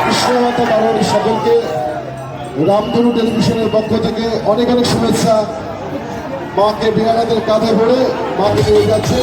কৃষ্ণমাতা বারোয়ারি সকলকে রামধনু টেলিভিশনের পক্ষ থেকে অনেক অনেক শুভেচ্ছা। মাকে বিহারাদের কাঁধে ভরে মাকে নিয়ে যাচ্ছে।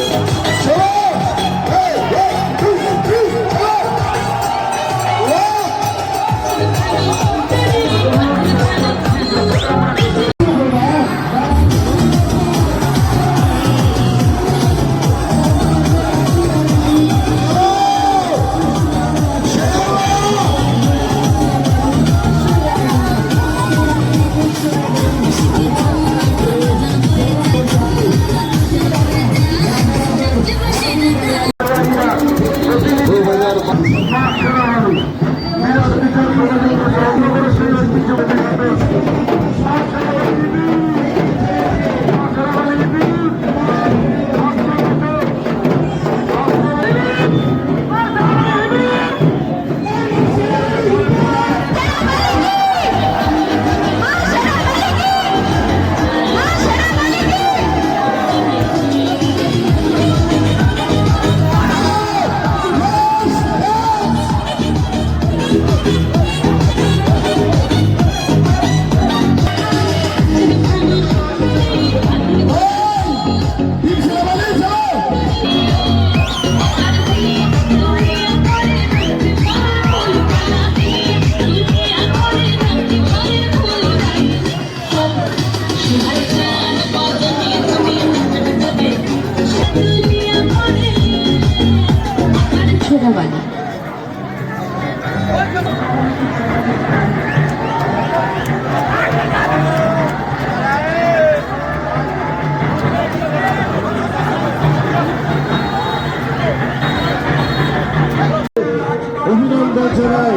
অভিনন্দন জানাই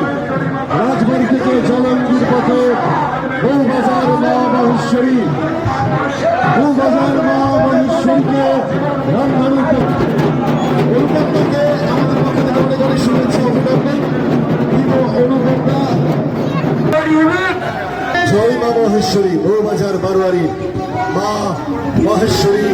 রাজবাড়ি থেকে জলঙ্গির পথে বউবাজার মা মহেশ্বরী, বউবাজার মা মহেশ্বরীকে রামধনুকে অনুপমকে আমাদের পক্ষ থেকে অনেক অনেক শুভেচ্ছা অভিনন্দন। অনুপমটা জয় মা মহেশ্বরী, বউবাজার বারোয়ারি মা মহেশ্বরী।